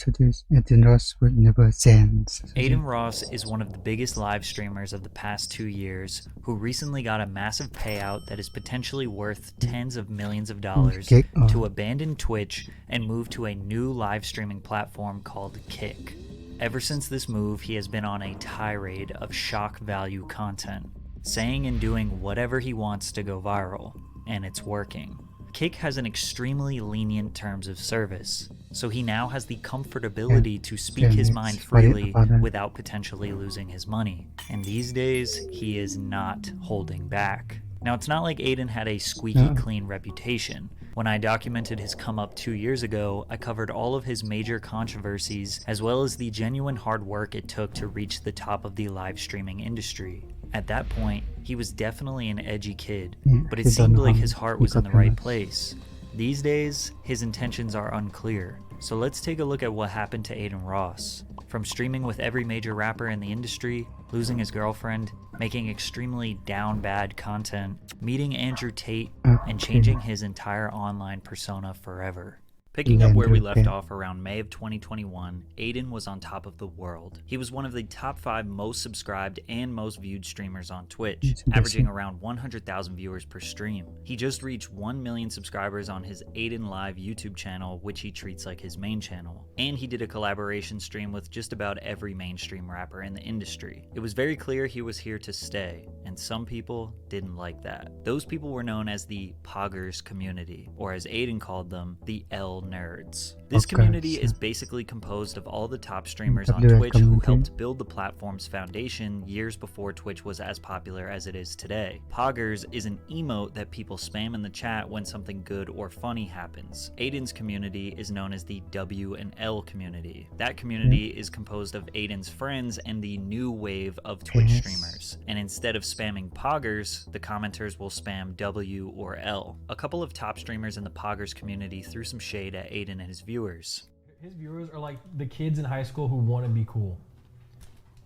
introduced, adinross would never send. Adin Ross is one of the biggest live streamers of the past 2 years who recently got a massive payout that is potentially worth tens of millions of dollars to abandon Twitch and move to a new live streaming platform called Kick. Ever since this move, he has been on a tirade of shock value content, saying and doing whatever he wants to go viral, and it's working. Kick has an extremely lenient terms of service, so he now has the comfortability to speak his mind freely without potentially losing his money. And these days, he is not holding back. Now, it's not like Adin had a squeaky clean reputation. When I documented his come up 2 years ago, I covered all of his major controversies as well as the genuine hard work it took to reach the top of the live streaming industry. At that point, he was definitely an edgy kid, but it seemed like his heart was in the right place. These days, his intentions are unclear, so let's take a look at what happened to Adin Ross. From streaming with every major rapper in the industry, losing his girlfriend, making extremely down bad content, meeting Andrew Tate, and changing his entire online persona forever. Picking up where we left off around May of 2021, Adin was on top of the world. He was one of the top 5 most subscribed and most viewed streamers on Twitch, averaging around 100,000 viewers per stream. He just reached 1 million subscribers on his Adin Live YouTube channel, which he treats like his main channel. And he did a collaboration stream with just about every mainstream rapper in the industry. It was very clear he was here to stay, and some people didn't like that. Those people were known as the Poggers community, or as Adin called them, the L nerds. This community is basically composed of all the top streamers on Twitch who helped build the platform's foundation years before Twitch was as popular as it is today. Poggers is an emote that people spam in the chat when something good or funny happens. Adin's community is known as the W and L community. That community is composed of Adin's friends and the new wave of Twitch streamers. And instead of spamming Poggers, the commenters will spam W or L. A couple of top streamers in the Poggers community threw some shade at Adin and his viewers. His viewers are like the kids in high school who want to be cool.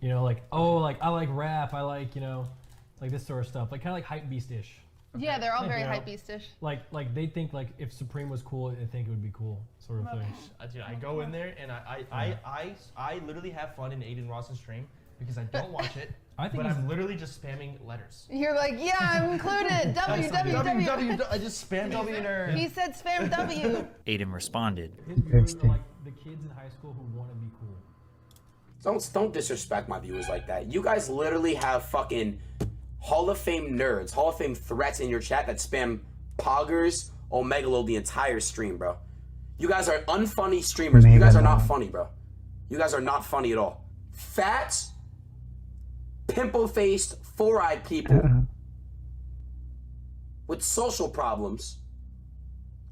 You know, like, oh, like I like rap, I like, you know, like this sort of stuff. Like kind of like hype beast-ish. Yeah, they're all very hype beast-ish. Like they think like if Supreme was cool, they think it would be cool, sort of thing. Dude, I go in there and I literally have fun in Adin Ross's stream because I don't watch it. But I'm literally just spamming letters. You're like, yeah, I'm included. W. I just spam W nerd. He said spam W. Adin responded. His viewers are like the kids in high school who want to be cool. Don't disrespect my viewers like that. You guys literally have fucking Hall of Fame nerds, Hall of Fame threats in your chat that spam Poggers, Omegalo the entire stream, bro. You guys are unfunny streamers. You guys are not funny, bro. You guys are not funny at all. Fat, pimple-faced, four-eyed people with social problems.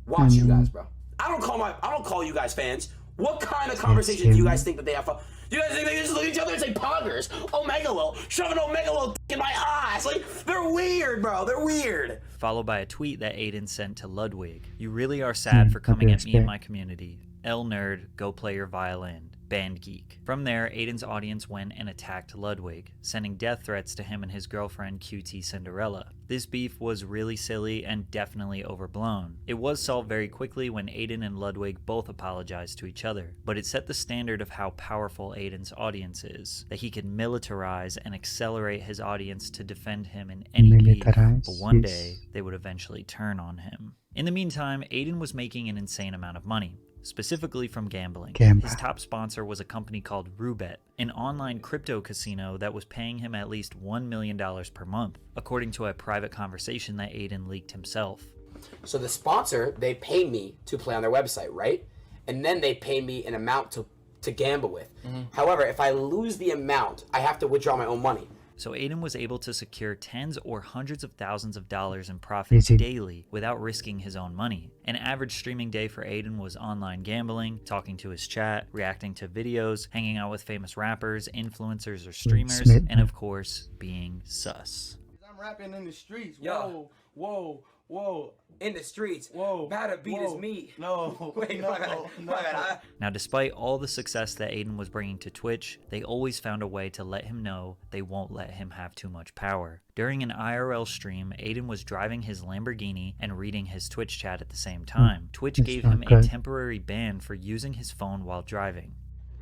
Watch you guys, bro. I don't call you guys fans. What kind of conversation do you guys think that they have? You guys think they just look at each other and say Poggers, Omegalo, shove an Omegalo in my eyes? Like, they're weird, bro. They're weird. Followed by a tweet that Adin sent to Ludwig. You really are sad for coming at me and my community. L nerd, go play your violin. Band geek. From there, Adin's audience went and attacked Ludwig, sending death threats to him and his girlfriend QT Cinderella. This beef was really silly and definitely overblown. It was solved very quickly when Adin and Ludwig both apologized to each other, but it set the standard of how powerful Adin's audience is, that he could militarize and accelerate his audience to defend him in any beef, but one day they would eventually turn on him. In the meantime, Adin was making an insane amount of money, specifically from gambling. His top sponsor was a company called Roobet, an online crypto casino that was paying him at least $1 million per month, according to a private conversation that Adin leaked himself. So the sponsor, they pay me to play on their website, right? And then they pay me an amount to gamble with. However, if I lose the amount, I have to withdraw my own money. So Adin was able to secure tens or hundreds of thousands of dollars in profits daily without risking his own money. An average streaming day for Adin was online gambling, talking to his chat, reacting to videos, hanging out with famous rappers, influencers, or streamers, and of course, being sus. I'm rapping in the streets. Whoa, whoa, Whoa. In the streets. Whoa. Batter beat is me. No. Wait, no, my bad. Now, despite all the success that Adin was bringing to Twitch, they always found a way to let him know they won't let him have too much power. During an IRL stream, Adin was driving his Lamborghini and reading his Twitch chat at the same time. Twitch That's gave not him a good. temporary ban for using his phone while driving.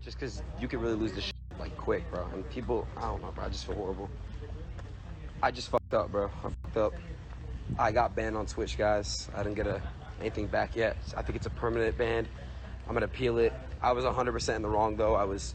Just because you could really lose the shit like quick, bro. And people, I don't know, bro. I just feel horrible. I just fucked up, bro. I fucked up. I got banned on Twitch, guys. I didn't get anything back yet. I think it's a permanent ban. I'm gonna appeal it. I was 100% in the wrong, though. I was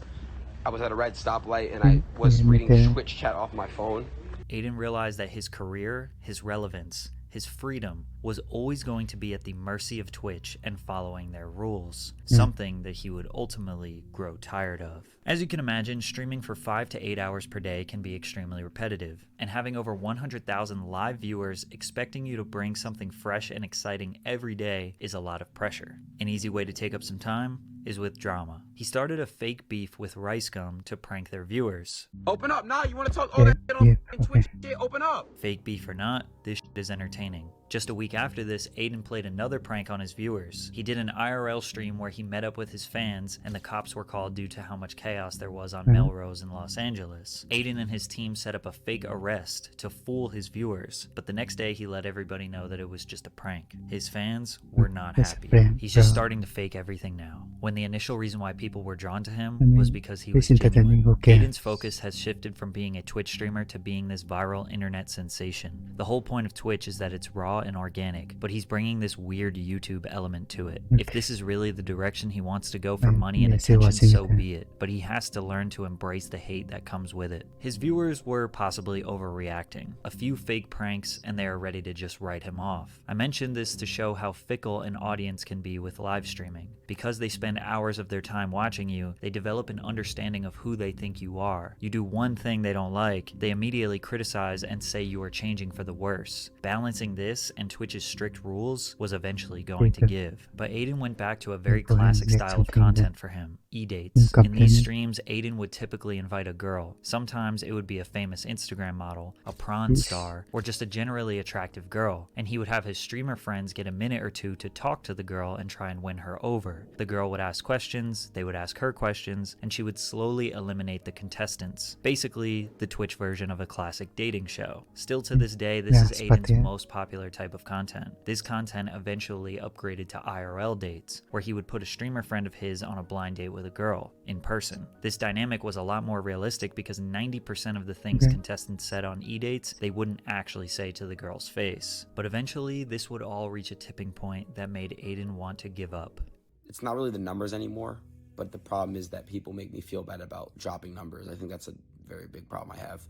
at a red stoplight and I was reading Twitch chat off my phone. Adin realized that his career, his relevance, his freedom was always going to be at the mercy of Twitch and following their rules, something that he would ultimately grow tired of. As you can imagine, streaming for 5 to 8 hours per day can be extremely repetitive, and having over 100,000 live viewers expecting you to bring something fresh and exciting every day is a lot of pressure. An easy way to take up some time is with drama. He started a fake beef with Rice Gum to prank their viewers. Open up now. You want to talk all that shit on Twitch shit? Open up. Fake beef or not, this shit is entertaining. Just a week after this, Adin played another prank on his viewers. He did an IRL stream where he met up with his fans, and the cops were called due to how much chaos there was on Melrose in Los Angeles. Adin and his team set up a fake arrest to fool his viewers, but the next day he let everybody know that it was just a prank. His fans were not happy. He's just starting to fake everything now, when the initial reason why people were drawn to him was because he was genuine. Adin's focus has shifted from being a Twitch streamer to being this viral internet sensation. The whole point of Twitch is that it's raw and organic, but he's bringing this weird YouTube element to it. If this is really the direction he wants to go for money and attention, so be it, but he has to learn to embrace the hate that comes with it. His viewers were possibly overreacting. A few fake pranks and they are ready to just write him off. I mentioned this to show how fickle an audience can be with live streaming. Because they spend hours of their time watching you, they develop an understanding of who they think you are. You do one thing they don't like, they immediately criticize and say you are changing for the worse. Balancing this and Twitch's strict rules was eventually going to give. But Adin went back to a very classic style of content for him. E-dates. In these streams, Adin would typically invite a girl. Sometimes it would be a famous Instagram model, a prawn star, or just a generally attractive girl. And he would have his streamer friends get a minute or two to talk to the girl and try and win her over. The girl would ask questions, they would ask her questions, and she would slowly eliminate the contestants. Basically, the Twitch version of a classic dating show. Still to this day, this is Adin's most popular type of content. This content eventually upgraded to IRL dates, where he would put a streamer friend of his on a blind date with a girl, in person. This dynamic was a lot more realistic because 90% of the things contestants said on e-dates, they wouldn't actually say to the girl's face. But eventually, this would all reach a tipping point that made Adin want to give up. It's not really the numbers anymore, but the problem is that people make me feel bad about dropping numbers. I think that's a very big problem I have.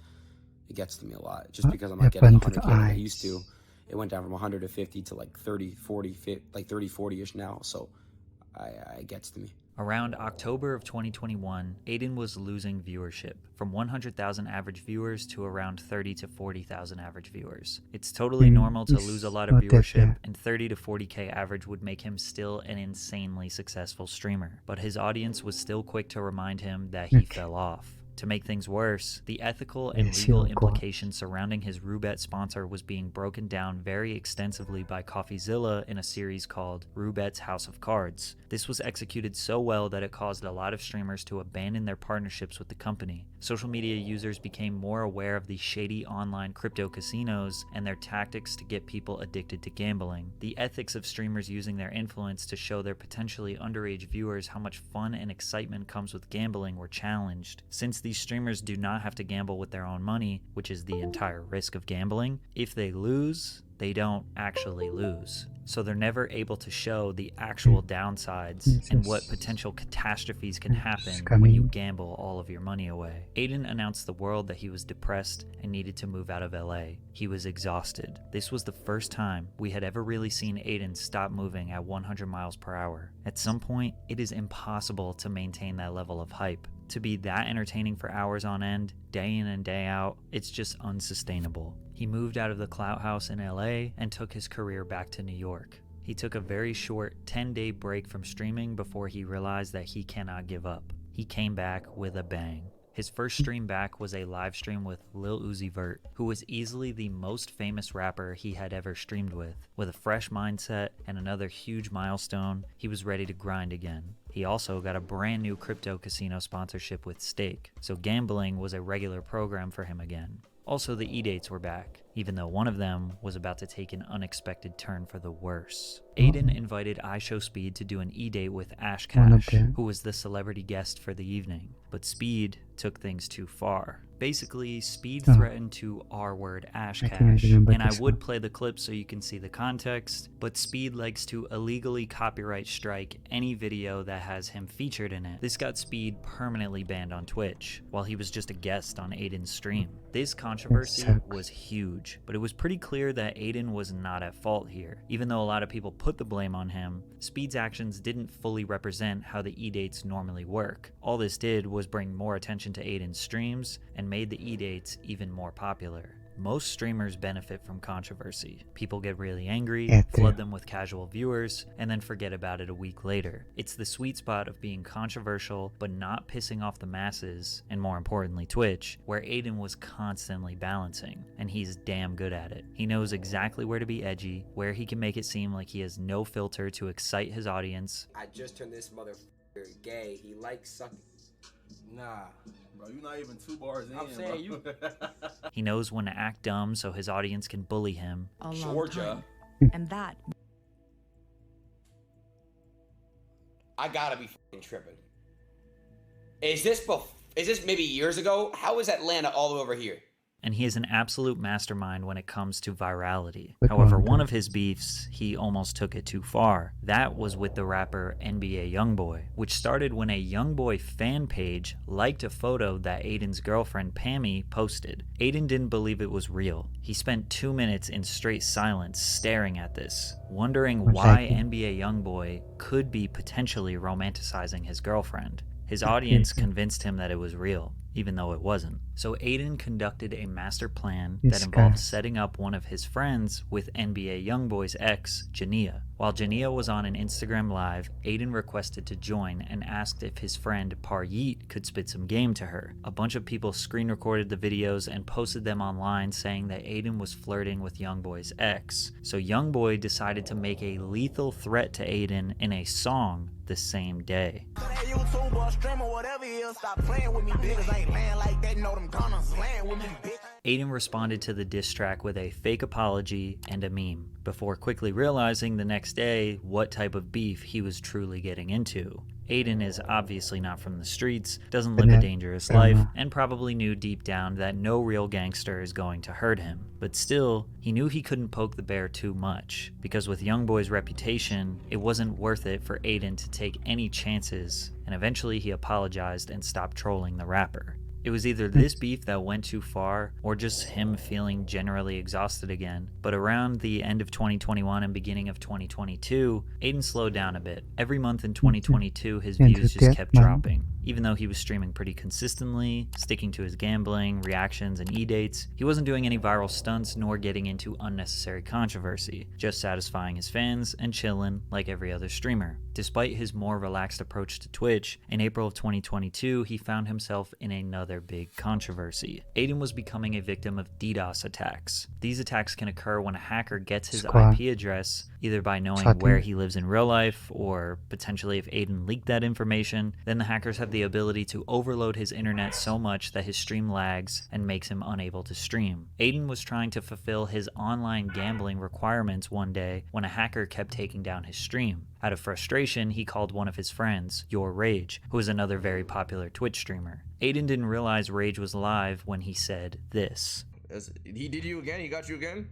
It gets to me a lot. Just because I'm not getting 100K like I used to, it went down from 100 to 50 to like 30, 40, 50, like 30, 40-ish now. So it gets to me. Around October of 2021, Adin was losing viewership from 100,000 average viewers to around 30 to 40,000 average viewers. It's totally normal to lose a lot of viewership, and 30 to 40K average would make him still an insanely successful streamer. But his audience was still quick to remind him that he fell off. To make things worse, the ethical and legal implications surrounding his Roobet sponsor was being broken down very extensively by CoffeeZilla in a series called Roobet's House of Cards. This was executed so well that it caused a lot of streamers to abandon their partnerships with the company. Social media users became more aware of the shady online crypto casinos and their tactics to get people addicted to gambling. The ethics of streamers using their influence to show their potentially underage viewers how much fun and excitement comes with gambling were challenged. Since these streamers do not have to gamble with their own money, which is the entire risk of gambling, if they lose, they don't actually lose. So they're never able to show the actual downsides and what potential catastrophes can happen when you gamble all of your money away. Adin announced the world that he was depressed and needed to move out of LA. He was exhausted. This was the first time we had ever really seen Adin stop moving at 100 miles per hour. At some point, it is impossible to maintain that level of hype. To be that entertaining for hours on end, day in and day out, it's just unsustainable. He moved out of the Clout House in LA and took his career back to New York. He took a very short 10-day break from streaming before he realized that he cannot give up. He came back with a bang. His first stream back was a live stream with Lil Uzi Vert, who was easily the most famous rapper he had ever streamed with. With a fresh mindset and another huge milestone, he was ready to grind again. He also got a brand new crypto casino sponsorship with Stake, so gambling was a regular program for him again. Also, the E-dates were back, even though one of them was about to take an unexpected turn for the worse. Adin invited iShowSpeed to do an E-date with Ash Cash, who was the celebrity guest for the evening, but Speed took things too far. Basically, Speed threatened to R-word Ash Cash, and I would play the clip so you can see the context, but Speed likes to illegally copyright strike any video that has him featured in it. This got Speed permanently banned on Twitch, while he was just a guest on Adin's stream. This controversy was huge, but it was pretty clear that Adin was not at fault here. Even though a lot of people put the blame on him, Speed's actions didn't fully represent how the E-dates normally work. All this did was bring more attention to Adin's streams and made the E-dates even more popular. Most streamers benefit from controversy. People get really angry, flood them with casual viewers, and then forget about it a week later. It's the sweet spot of being controversial but not pissing off the masses, and more importantly Twitch, where Adin was constantly balancing, and he's damn good at it. He knows exactly where to be edgy, where he can make it seem like he has no filter to excite his audience. I just turned this motherfucker gay. He likes sucking. Nah, bro, you're not even 2 bars in. I'm saying you. He knows when to act dumb so his audience can bully him. Georgia. And that. I gotta be fucking tripping. Is this maybe years ago? How is Atlanta all over here? And he is an absolute mastermind when it comes to virality. However, one of his beefs, he almost took it too far. That was with the rapper NBA Youngboy, which started when a Youngboy fan page liked a photo that Adin's girlfriend Pammy posted. Adin didn't believe it was real. He spent 2 minutes in straight silence staring at this, wondering why NBA Youngboy could be potentially romanticizing his girlfriend. His audience convinced him that it was real, even though it wasn't. So Adin conducted a master plan that involved setting up one of his friends with NBA Youngboy's ex, Jania. While Jania was on an Instagram live, Adin requested to join and asked if his friend Par Yeet could spit some game to her. A bunch of people screen recorded the videos and posted them online saying that Adin was flirting with Youngboy's ex. So Youngboy decided to make a lethal threat to Adin in a song the same day. Adin responded to the diss track with a fake apology and a meme, before quickly realizing the next day what type of beef he was truly getting into. Adin is obviously not from the streets, doesn't live a dangerous life, and probably knew deep down that no real gangster is going to hurt him. But still, he knew he couldn't poke the bear too much, because with Youngboy's reputation, it wasn't worth it for Adin to take any chances, and eventually he apologized and stopped trolling the rapper. It was either this beef that went too far, or just him feeling generally exhausted again. But around the end of 2021 and beginning of 2022, Adin slowed down a bit. Every month in 2022, his views just kept dropping. Even though he was streaming pretty consistently, sticking to his gambling, reactions, and E-dates, he wasn't doing any viral stunts nor getting into unnecessary controversy, just satisfying his fans and chillin' like every other streamer. Despite his more relaxed approach to Twitch, in April of 2022, he found himself in another big controversy. Adin was becoming a victim of DDoS attacks. These attacks can occur when a hacker gets his IP address, either by knowing where he lives in real life, or potentially if Adin leaked that information, then the hackers have the ability to overload his internet so much that his stream lags and makes him unable to stream. Adin was trying to fulfill his online gambling requirements one day when a hacker kept taking down his stream. Out of frustration, he called one of his friends, Your Rage, who is another very popular Twitch streamer. Adin didn't realize Rage was live when he said this. He did you again? He got you again?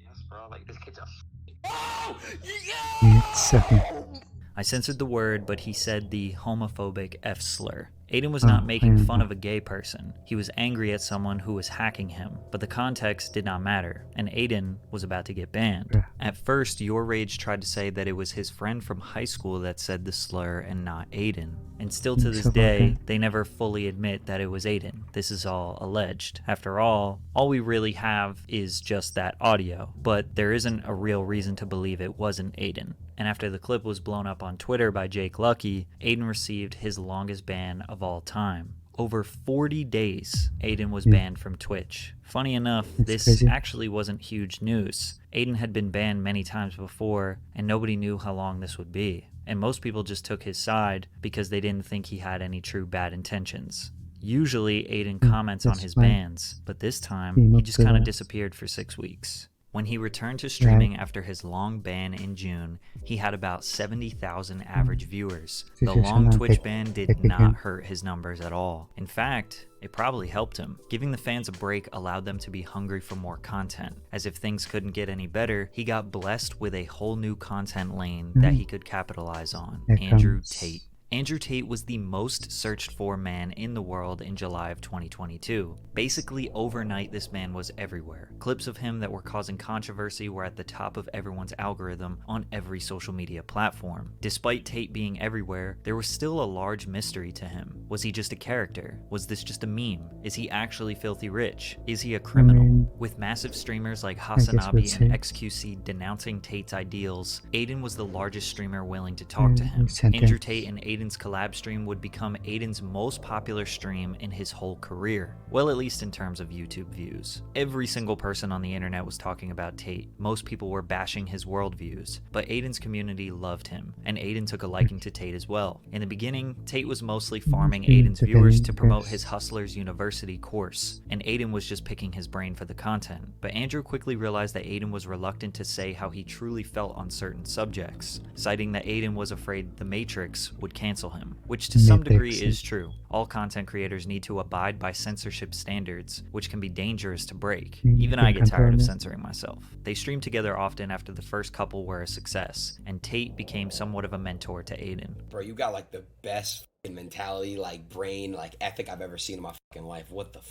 Yes, bro. Like, this kid's a I censored the word, but he said the homophobic F slur. Adin was not making fun of a gay person. He was angry at someone who was hacking him, but the context did not matter, and Adin was about to get banned. At first, Your Rage tried to say that it was his friend from high school that said the slur and not Adin. And still to this day, they never fully admit that it was Adin. This is all alleged. After all we really have is just that audio, but there isn't a real reason to believe it wasn't Adin. And after the clip was blown up on Twitter by Jake Lucky, Adin received his longest ban of all time. Over 40 days, Adin was banned from Twitch. Funny enough, this crazy. actually wasn't huge news. Adin had been banned many times before, and nobody knew how long this would be. And most people just took his side because they didn't think he had any true bad intentions. Usually, Adin comments on his bans, but this time, he just kind of disappeared for 6 weeks. When he returned to streaming after his long ban in June, he had about 70,000 average viewers. The long Twitch ban did not hurt his numbers at all. In fact, it probably helped him. Giving the fans a break allowed them to be hungry for more content. As if things couldn't get any better, he got blessed with a whole new content lane that he could capitalize on. Andrew Tate. Andrew Tate was the most searched for man in the world in July of 2022. Basically overnight, this man was everywhere. Clips of him that were causing controversy were at the top of everyone's algorithm on every social media platform. Despite Tate being everywhere, there was still a large mystery to him. Was he just a character? Was this just a meme? Is he actually filthy rich? Is he a criminal? With massive streamers like Hasanabi and XQC denouncing Tate's ideals, Adin was the largest streamer willing to talk to him. Andrew Tate and Adin's collab stream would become Adin's most popular stream in his whole career. Well, at least in terms of YouTube views. Every single person on the internet was talking about Tate. Most people were bashing his worldviews, but Adin's community loved him, and Adin took a liking to Tate as well. In the beginning, Tate was mostly farming Adin's viewers to promote his Hustlers University course, and Adin was just picking his brain for the content. But Andrew quickly realized that Adin was reluctant to say how he truly felt on certain subjects, citing that Adin was afraid The Matrix would cancel him, which to some degree is true. All content creators need to abide by censorship standards, which can be dangerous to break. Even I get tired of censoring myself. They streamed together often after the first couple were a success, and Tate became somewhat of a mentor to Adin. Bro, you got like the best mentality, like brain, like ethic I've ever seen in my fucking life. What the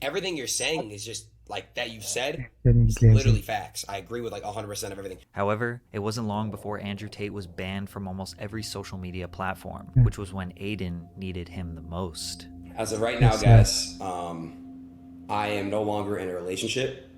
everything you're saying is just like that you've said, it's literally facts. I agree with like 100% of everything. However, it wasn't long before Andrew Tate was banned from almost every social media platform, which was when Adin needed him the most. As of right now, guys, I am no longer in a relationship.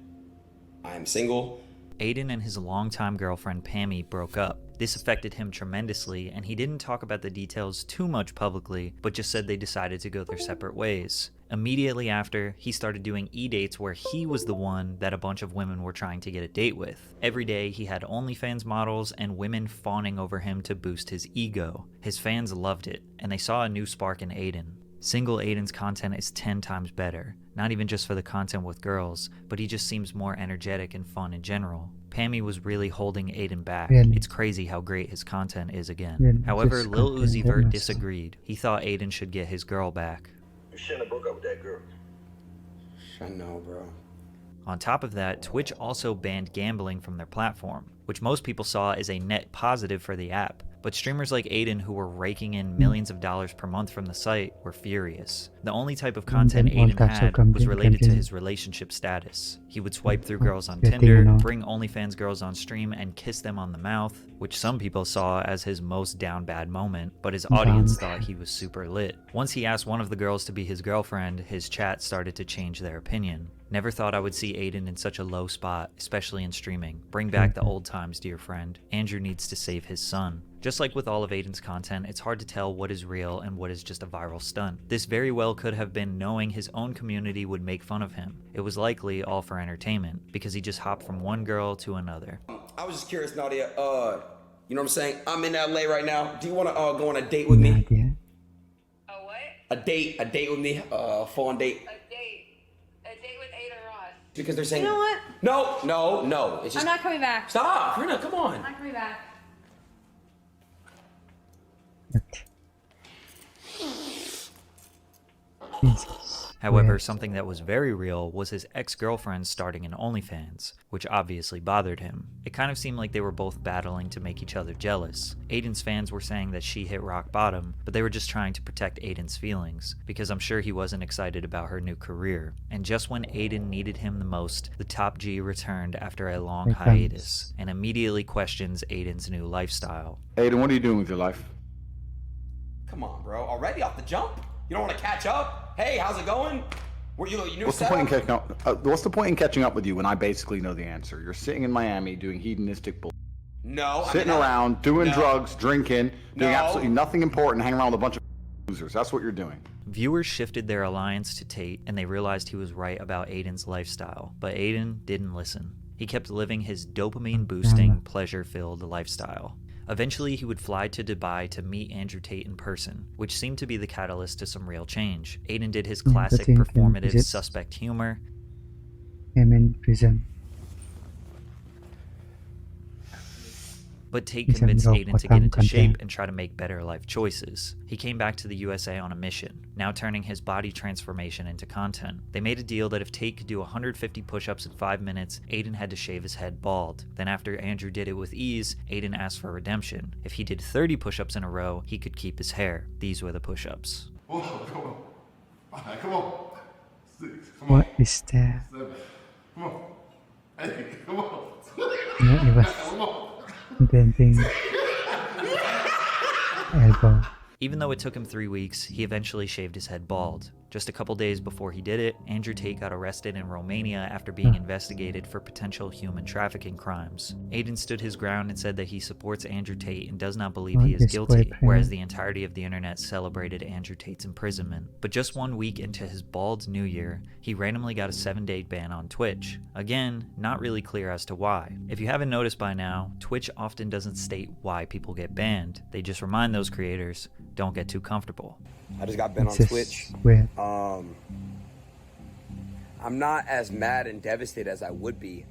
I am single. Adin and his longtime girlfriend Pammy broke up. This affected him tremendously, and he didn't talk about the details too much publicly, but just said they decided to go their separate ways. Immediately after, he started doing e-dates where he was the one that a bunch of women were trying to get a date with. Every day, he had OnlyFans models and women fawning over him to boost his ego. His fans loved it, and they saw a new spark in Adin. Single Adin's content is 10 times better, not even just for the content with girls, but he just seems more energetic and fun in general. Pammy was really holding Adin back. It's crazy how great his content is again. However, Lil Uzi Vert disagreed. He thought Adin should get his girl back. You shouldn't have broke up with that girl. I know, bro. On top of that, Twitch also banned gambling from their platform, which most people saw as a net positive for the app. But streamers like Adin, who were raking in millions of dollars per month from the site, were furious. The only type of content Adin had was related to his relationship status. He would swipe through girls on Tinder, bring OnlyFans girls on stream, and kiss them on the mouth, which some people saw as his most down bad moment, but his audience thought he was super lit. Once he asked one of the girls to be his girlfriend, his chat started to change their opinion. Never thought I would see Adin in such a low spot, especially in streaming. Bring back the old times, dear friend. Andrew needs to save his son. Just like with all of Adin's content, it's hard to tell what is real and what is just a viral stunt. This very well could have been knowing his own community would make fun of him. It was likely all for entertainment, because he just hopped from one girl to another. I was just curious, Nadia, you know what I'm saying? I'm in LA right now. Do you want to go on a date with me? A what? A date with me, a fun date. A date with Adin Ross. Because they're saying, You know what? No. It's just, I'm not coming back. Stop, Rina, come on. I'm not coming back. However, something that was very real was his ex-girlfriend starting an OnlyFans, which obviously bothered him. It kind of seemed like they were both battling to make each other jealous. Adin's fans were saying that she hit rock bottom, but they were just trying to protect Adin's feelings, because I'm sure he wasn't excited about her new career. And just when Adin needed him the most, the top G returned after a long hiatus, and immediately questions Adin's new lifestyle. Adin, what are you doing with your life? Come on, bro. Already off the jump? You don't want to catch up? Hey, how's it going? Were you new What's the point in catching up? What's the point in catching up with you when I basically know the answer? You're sitting in Miami doing hedonistic bull. No. Sitting around, doing drugs, drinking, doing absolutely nothing important, hanging around with a bunch of losers. That's what you're doing. Viewers shifted their alliance to Tate, and they realized he was right about Adin's lifestyle, but Adin didn't listen. He kept living his dopamine-boosting, pleasure-filled lifestyle. Eventually, he would fly to Dubai to meet Andrew Tate in person, which seemed to be the catalyst to some real change. Adin did his classic performative suspect humor. In prison. But Tate convinced Adin to get into shape and try to make better life choices. He came back to the USA on a mission, now turning his body transformation into content. They made a deal that if Tate could do 150 push-ups in 5 minutes, Adin had to shave his head bald. Then after Andrew did it with ease, Adin asked for redemption. If he did 30 push-ups in a row, he could keep his hair. These were the push-ups. Come on. Come on. 6, come What is that? 7, come on. 8, come on. No, it was Come on. bending elbow. Even though it took him 3 weeks, he eventually shaved his head bald. Just a couple days before he did it, Andrew Tate got arrested in Romania after being investigated for potential human trafficking crimes. Adin stood his ground and said that he supports Andrew Tate and does not believe he is guilty, whereas the entirety of the internet celebrated Andrew Tate's imprisonment. But just 1 week into his bald new year, he randomly got a 7-day ban on Twitch. Again, not really clear as to why. If you haven't noticed by now, Twitch often doesn't state why people get banned. They just remind those creators, don't get too comfortable. I just got banned on Twitch. I'm not as mad and devastated as I would be,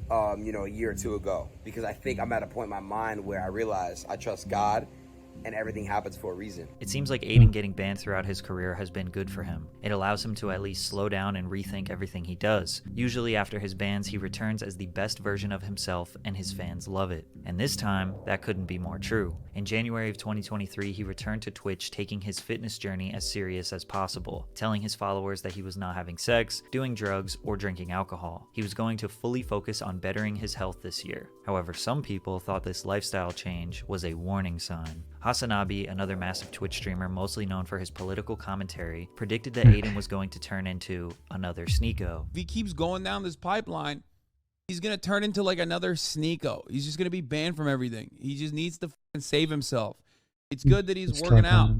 a year or two ago, because I think I'm at a point in my mind where I realize I trust God and everything happens for a reason. It seems like Adin getting banned throughout his career has been good for him. It allows him to at least slow down and rethink everything he does. Usually after his bans, he returns as the best version of himself and his fans love it. And this time, that couldn't be more true. In January of 2023, he returned to Twitch, taking his fitness journey as serious as possible, telling his followers that he was not having sex, doing drugs, or drinking alcohol. He was going to fully focus on bettering his health this year. However, some people thought this lifestyle change was a warning sign. Hasanabi, another massive Twitch streamer mostly known for his political commentary, predicted that Adin was going to turn into another Sneeko. If he keeps going down this pipeline, he's going to turn into like another Sneeko. He's just going to be banned from everything. He just needs to save himself. It's good that he's working out.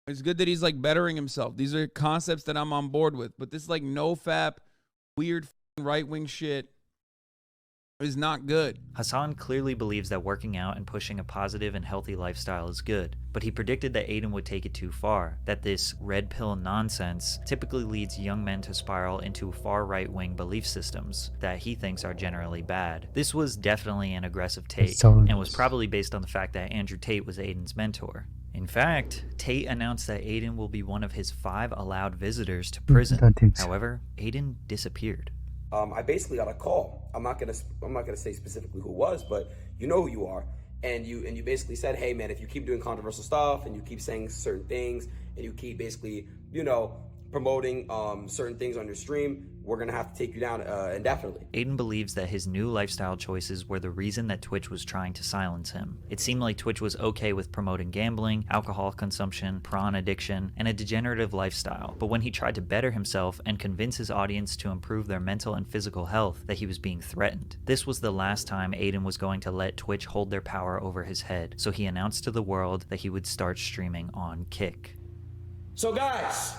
It's good that he's like bettering himself. These are concepts that I'm on board with. But this like no-fap, weird right-wing shit is not good. Hassan clearly believes that working out and pushing a positive and healthy lifestyle is good, but he predicted that Adin would take it too far, that this red pill nonsense typically leads young men to spiral into far right-wing belief systems that he thinks are generally bad. This was definitely an aggressive take, and was probably based on the fact that Andrew Tate was Adin's mentor. In fact, Tate announced that Adin will be one of his 5 allowed visitors to prison. However, Adin disappeared. I basically got a call. I'm not gonna say specifically who it was, but you know who you are. And you basically said, hey man, if you keep doing controversial stuff and you keep saying certain things and you keep basically, promoting certain things on your stream, we're gonna have to take you down indefinitely. Adin believes that his new lifestyle choices were the reason that Twitch was trying to silence him. It seemed like Twitch was okay with promoting gambling, alcohol consumption, prawn addiction, and a degenerative lifestyle, but when he tried to better himself and convince his audience to improve their mental and physical health, that he was being threatened. This was the last time Adin was going to let Twitch hold their power over his head, so he announced to the world that he would start streaming on Kick. So guys,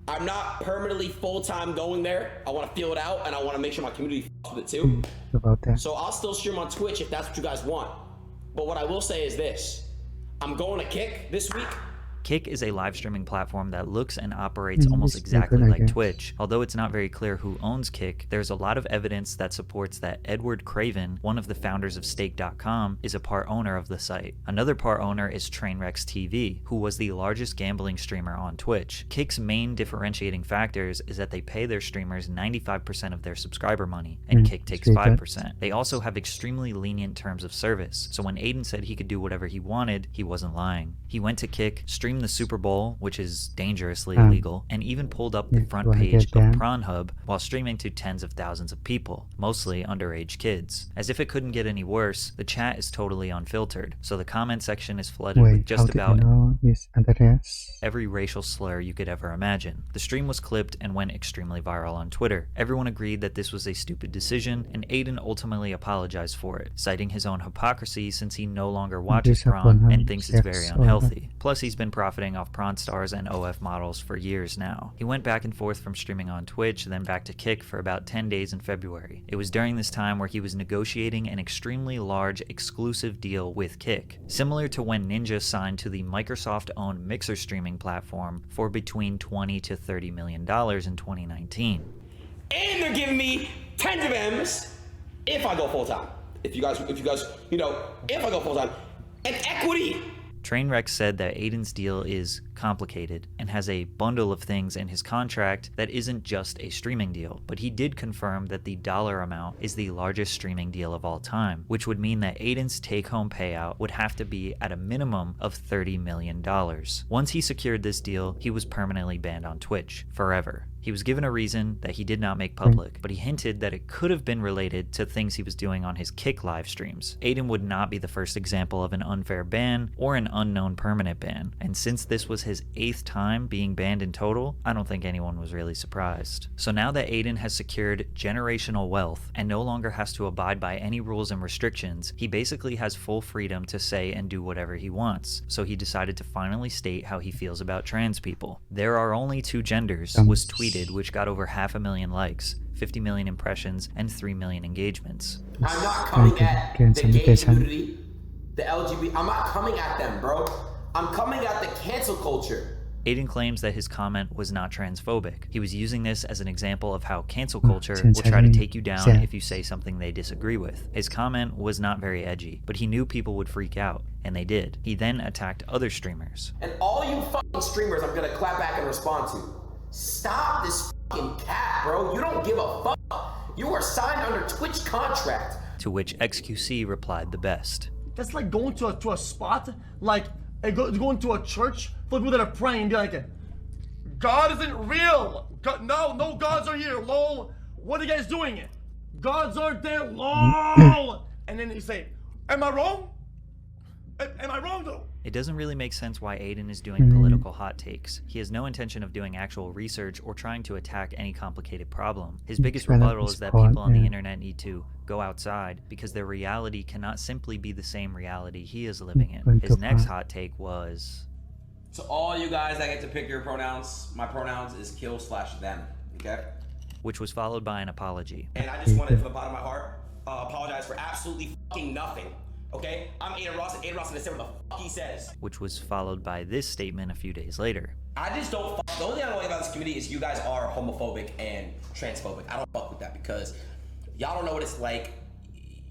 I'm not permanently full-time going there. I want to feel it out, and I want to make sure my community f***s with it too. So I'll still stream on Twitch if that's what you guys want. But what I will say is this. I'm going to Kick this week. Kick is a live streaming platform that looks and operates almost exactly like Twitch. Although it's not very clear who owns Kick, there's a lot of evidence that supports that Edward Craven, one of the founders of Stake.com, is a part owner of the site. Another part owner is Trainwrecks TV, who was the largest gambling streamer on Twitch. Kick's main differentiating factors is that they pay their streamers 95% of their subscriber money, and Kick takes 5%. They also have extremely lenient terms of service, so when Adin said he could do whatever he wanted, he wasn't lying. He went to Kick, streamed the Super Bowl, which is dangerously illegal, and even pulled up the front page of Pornhub while streaming to tens of thousands of people, mostly underage kids. As if it couldn't get any worse, the chat is totally unfiltered, so the comment section is flooded with just about every racial slur you could ever imagine. The stream was clipped and went extremely viral on Twitter. Everyone agreed that this was a stupid decision, and Adin ultimately apologized for it, citing his own hypocrisy since he no longer watches Prawn and thinks it's very unhealthy. Plus, he's been profiting off Prawn Stars and OF models for years now. He went back and forth from streaming on Twitch, then back to Kick for about 10 days in February. It was during this time where he was negotiating an extremely large exclusive deal with Kick, similar to when Ninja signed to the Microsoft-owned Mixer streaming platform for between $20 to $30 million in 2019. And they're giving me tens of M's if I go full time. If you guys, if I go full time, and equity. Trainwreck said that Adin's deal is complicated and has a bundle of things in his contract that isn't just a streaming deal, but he did confirm that the dollar amount is the largest streaming deal of all time, which would mean that Adin's take-home payout would have to be at a minimum of $30 million. Once he secured this deal, he was permanently banned on Twitch, forever. He was given a reason that he did not make public, but he hinted that it could have been related to things he was doing on his Kick live streams. Adin would not be the first example of an unfair ban or an unknown permanent ban, and since this was his 8th time being banned in total, I don't think anyone was really surprised. So now that Adin has secured generational wealth and no longer has to abide by any rules and restrictions, he basically has full freedom to say and do whatever he wants. So he decided to finally state how he feels about trans people. There are only 2 genders was tweeted, which got over 500,000 likes, 50 million impressions, and 3 million engagements. I'm not coming at the gay community, the LGBT. I'm not coming at them, bro. I'm coming at the cancel culture. Adin claims that his comment was not transphobic. He was using this as an example of how cancel culture will try to take you down if you say something they disagree with. His comment was not very edgy, but he knew people would freak out, and they did. He then attacked other streamers. And all you fucking streamers I'm gonna clap back and respond to. Stop this fucking cap, bro. You don't give a fuck. You are signed under Twitch contract. To which XQC replied the best. That's like going to a spot, like going to a church for people that are praying and be like, God isn't real. God, no gods are here, lol. What are you guys doing? Gods aren't there, lol. And then you say, am I wrong? Am I wrong though? It doesn't really make sense why Adin is doing political hot takes. He has no intention of doing actual research or trying to attack any complicated problem. His biggest rebuttal is that people on the internet need to go outside because their reality cannot simply be the same reality he is living in. His next hot take was... To all you guys that get to pick your pronouns, my pronouns is kill/them, okay? Which was followed by an apology. And I just wanted from the bottom of my heart, apologize for absolutely fucking nothing. Okay, I'm Adin Ross, and Adin Ross is gonna say what the fuck he says. Which was followed by this statement a few days later. I just don't fuck. The only thing I don't like about this community is you guys are homophobic and transphobic. I don't fuck with that because y'all don't know what it's like.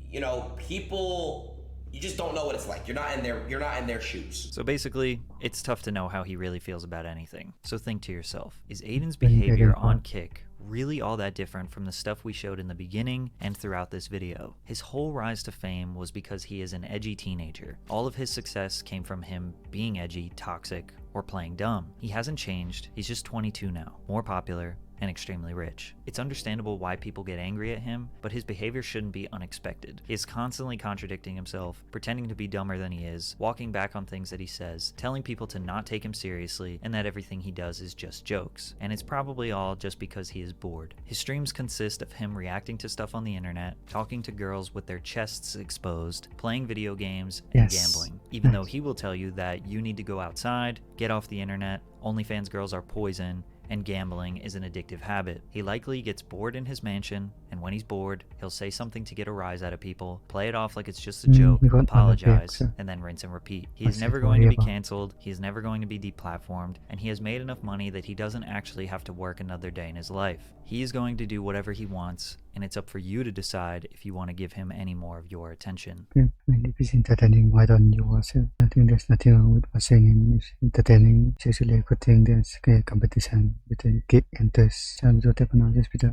You know, people, you just don't know what it's like. You're not in their shoes. So basically, it's tough to know how he really feels about anything. So think to yourself, is Adin's behavior on Kick really all that different from the stuff we showed in the beginning and throughout this video? His whole rise to fame was because he is an edgy teenager. All of his success came from him being edgy, toxic, or playing dumb. He hasn't changed, he's just 22 now, more popular, and extremely rich. It's understandable why people get angry at him, but his behavior shouldn't be unexpected. He is constantly contradicting himself, pretending to be dumber than he is, walking back on things that he says, telling people to not take him seriously, and that everything he does is just jokes. And it's probably all just because he is bored. His streams consist of him reacting to stuff on the internet, talking to girls with their chests exposed, playing video games, and gambling. Even though he will tell you that you need to go outside, get off the internet, OnlyFans girls are poison, and gambling is an addictive habit. He likely gets bored in his mansion, and when he's bored, he'll say something to get a rise out of people, play it off like it's just a joke, apologize, and then rinse and repeat. He is never going to be canceled, he is never going to be deplatformed, and he has made enough money that he doesn't actually have to work another day in his life. He is going to do whatever he wants, and it's up for you to decide if you want to give him any more of your attention. Mainly is entertaining. Why don't you watch it? I think there's nothing wrong with watching him. It's entertaining. It's actually a good thing. There's a competition between Kick and Tess. This video.